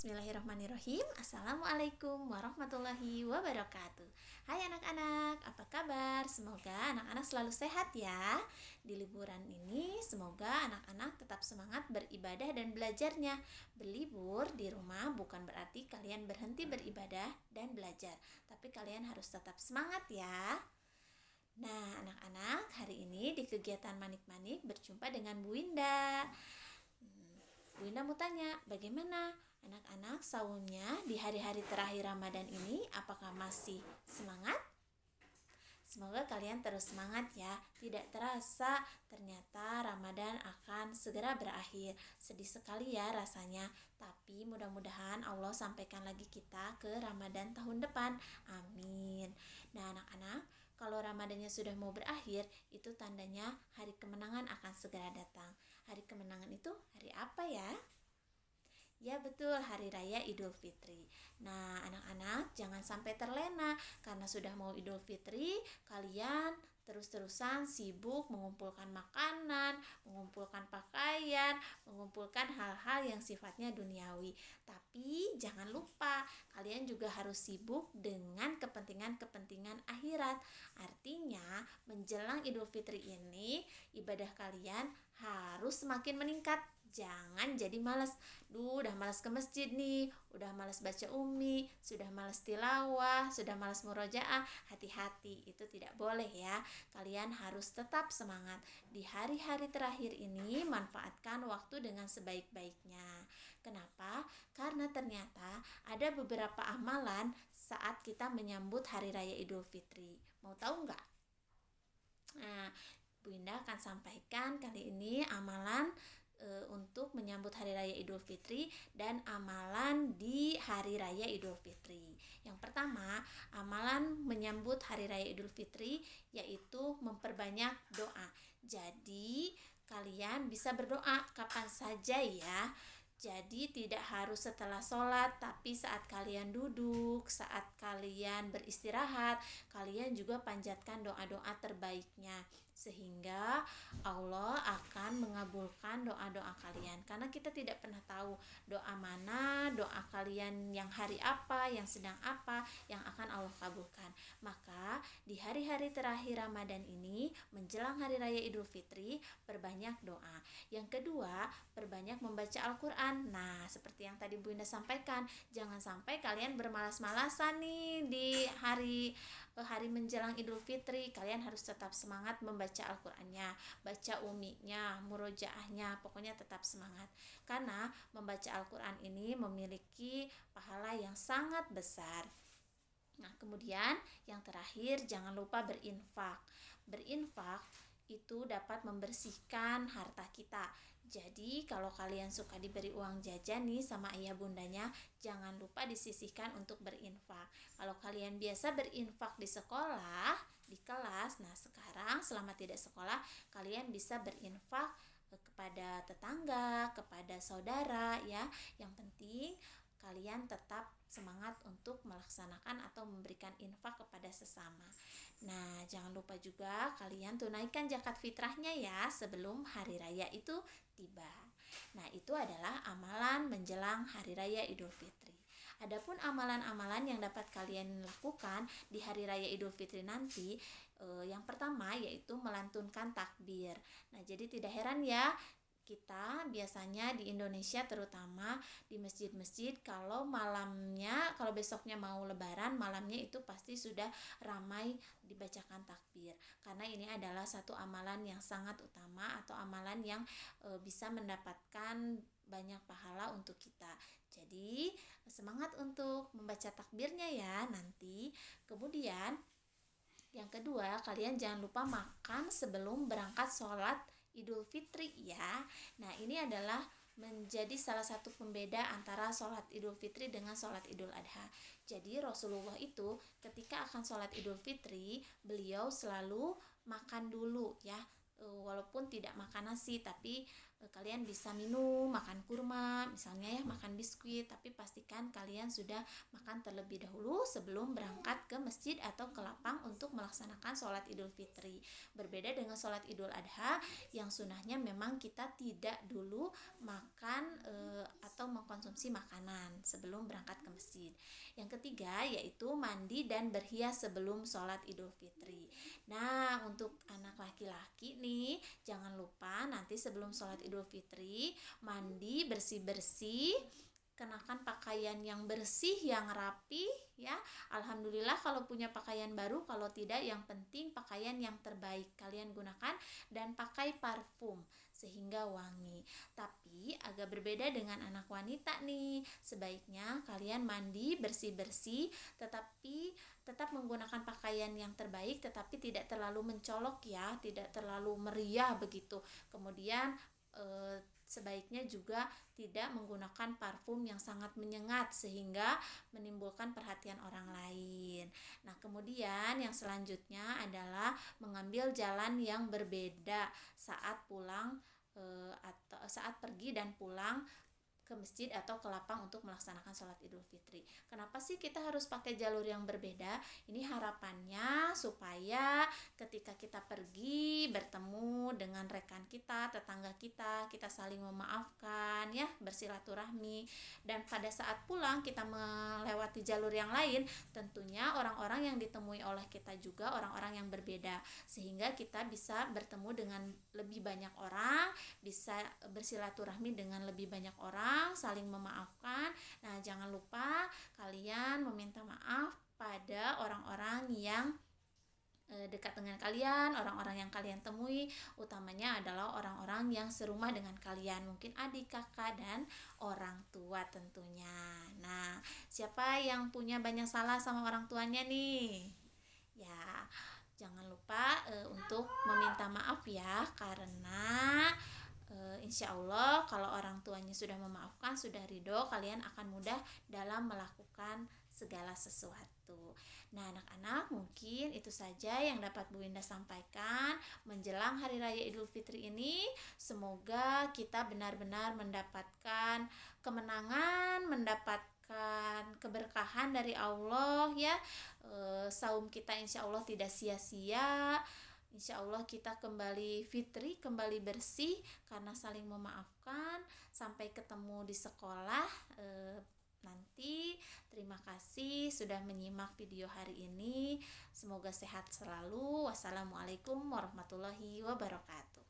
Bismillahirrahmanirrahim. Assalamualaikum warahmatullahi wabarakatuh. Hai anak-anak, apa kabar? Semoga anak-anak selalu sehat ya. Di liburan ini semoga anak-anak tetap semangat beribadah dan belajarnya. Berlibur di rumah bukan berarti kalian berhenti beribadah dan belajar, tapi kalian harus tetap semangat ya. Nah, anak-anak, hari ini di kegiatan Manik-Manik berjumpa dengan Bu Winda. Bu Winda mau tanya, bagaimana anak-anak saumnya di hari-hari terakhir Ramadan ini? Apakah masih semangat? Semoga kalian terus semangat ya. Tidak terasa ternyata Ramadan akan segera berakhir. Sedih sekali ya rasanya. Tapi mudah-mudahan Allah sampaikan lagi kita ke Ramadan tahun depan. Amin. Nah anak-anak, kalau Ramadannya sudah mau berakhir, itu tandanya hari kemenangan akan segera datang. Hari kemenangan itu hari apa ya? Ya betul, Hari Raya Idul Fitri. Nah anak-anak jangan sampai terlena. Karena sudah mau Idul Fitri, kalian terus-terusan sibuk mengumpulkan makanan, mengumpulkan pakaian, mengumpulkan hal-hal yang sifatnya duniawi. Tapi jangan lupa, kalian juga harus sibuk dengan kepentingan-kepentingan akhirat. Artinya menjelang Idul Fitri ini, ibadah kalian harus semakin meningkat. Jangan jadi malas. Udah malas ke masjid nih, udah malas baca umi, sudah malas tilawah, sudah malas murojaah. Hati-hati, itu tidak boleh ya. Kalian harus tetap semangat. Di hari-hari terakhir ini, manfaatkan waktu dengan sebaik-baiknya. Kenapa? Karena ternyata ada beberapa amalan saat kita menyambut Hari Raya Idul Fitri. Mau tahu nggak? Nah, Bu Indah akan sampaikan kali ini amalan untuk menyambut Hari Raya Idul Fitri dan amalan di Hari Raya Idul Fitri. Yang pertama, amalan menyambut Hari Raya Idul Fitri yaitu memperbanyak doa. Jadi, kalian bisa berdoa kapan saja ya. Jadi tidak harus setelah sholat, tapi saat kalian duduk, saat kalian beristirahat, kalian juga panjatkan doa-doa terbaiknya. Sehingga Allah akan mengabulkan doa-doa kalian. Karena kita tidak pernah tahu doa mana, doa kalian yang hari apa, yang sedang apa, yang akan Allah kabulkan. Maka di hari-hari terakhir Ramadan ini, menjelang Hari Raya Idul Fitri, perbanyak doa. Yang kedua, perbanyak membaca Al-Quran. Nah, seperti yang tadi Bu Indah sampaikan, jangan sampai kalian bermalas-malasan nih di hari menjelang Idul Fitri. Kalian harus tetap semangat membaca Al-Qurannya, baca uminya, murojaahnya, pokoknya tetap semangat. Karena membaca Al-Quran ini memiliki pahala yang sangat besar. Nah, kemudian yang terakhir, jangan lupa berinfak. Berinfak itu dapat membersihkan harta kita. Jadi kalau kalian suka diberi uang jajan nih sama ayah bundanya, jangan lupa disisihkan untuk berinfak. Kalau kalian biasa berinfak di sekolah, di kelas, nah sekarang selama tidak sekolah, kalian bisa berinfak kepada tetangga, kepada saudara ya. Yang penting kalian tetap semangat untuk melaksanakan atau memberikan infak kepada sesama. Nah, jangan lupa juga kalian tunaikan zakat fitrahnya ya sebelum hari raya itu tiba. Nah, itu adalah amalan menjelang Hari Raya Idul Fitri. Adapun amalan-amalan yang dapat kalian lakukan di Hari Raya Idul Fitri nanti, yang pertama yaitu melantunkan takbir. Nah, jadi tidak heran ya, kita biasanya di Indonesia terutama di masjid-masjid kalau malamnya, kalau besoknya mau lebaran, malamnya itu pasti sudah ramai dibacakan takbir. Karena ini adalah satu amalan yang sangat utama atau amalan yang bisa mendapatkan banyak pahala untuk kita. Jadi semangat untuk membaca takbirnya ya nanti. Kemudian yang kedua, kalian jangan lupa makan sebelum berangkat sholat Idul Fitri ya. Nah, ini adalah menjadi salah satu pembeda antara sholat Idul Fitri dengan sholat Idul Adha. Jadi Rasulullah itu ketika akan sholat Idul Fitri, beliau selalu makan dulu ya. Walaupun tidak makan nasi, tapi kalian bisa minum, makan kurma, misalnya ya, makan biskuit, tapi pastikan kalian sudah makan terlebih dahulu sebelum berangkat ke masjid atau ke lapang untuk melaksanakan sholat Idul Fitri. Berbeda dengan sholat Idul Adha yang sunahnya memang kita tidak dulu makan atau mengkonsumsi makanan sebelum berangkat ke masjid. Yang ketiga yaitu mandi dan berhias sebelum sholat Idul Fitri. Nah, untuk anak laki-laki nih, jangan lupa nanti sebelum sholat Idul Fitri mandi bersih-bersih, kenakan pakaian yang bersih, yang rapi ya. Alhamdulillah kalau punya pakaian baru, kalau tidak yang penting pakaian yang terbaik kalian gunakan dan pakai parfum sehingga wangi. Tapi agak berbeda dengan anak wanita nih. Sebaiknya kalian mandi bersih-bersih tetapi tetap menggunakan pakaian yang terbaik, tetapi tidak terlalu mencolok ya, tidak terlalu meriah begitu. Kemudian sebaiknya juga tidak menggunakan parfum yang sangat menyengat sehingga menimbulkan perhatian orang lain. Nah, kemudian yang selanjutnya adalah mengambil jalan yang berbeda saat pulang atau saat pergi dan pulang ke masjid atau ke lapang untuk melaksanakan sholat Idul Fitri. Kenapa sih kita harus pakai jalur yang berbeda? Ini harapannya supaya ketika kita pergi bertemu dengan rekan kita, tetangga kita saling memaafkan ya, bersilaturahmi. Dan pada saat pulang kita melewati jalur yang lain, tentunya orang-orang yang ditemui oleh kita juga orang-orang yang berbeda, sehingga kita bisa bertemu dengan lebih banyak orang, bisa bersilaturahmi dengan lebih banyak orang, saling memaafkan. Nah, jangan lupa kalian meminta maaf pada orang-orang yang dekat dengan kalian, orang-orang yang kalian temui, utamanya adalah orang-orang yang serumah dengan kalian, mungkin adik, kakak, dan orang tua tentunya. Nah, siapa yang punya banyak salah sama orang tuanya nih? Ya, jangan lupa untuk meminta maaf ya, karena insya Allah kalau orang tuanya sudah memaafkan, sudah ridho, kalian akan mudah dalam melakukan segala sesuatu. Nah, anak-anak, mungkin itu saja yang dapat Bu Indah sampaikan menjelang Hari Raya Idul Fitri ini. Semoga kita benar-benar mendapatkan kemenangan, mendapatkan keberkahan dari Allah ya. Saum kita insya Allah tidak sia-sia. Insya Allah kita kembali fitri, kembali bersih karena saling memaafkan. Sampai ketemu di sekolah nanti. Terima kasih sudah menyimak video hari ini. Semoga sehat selalu. Wassalamualaikum warahmatullahi wabarakatuh.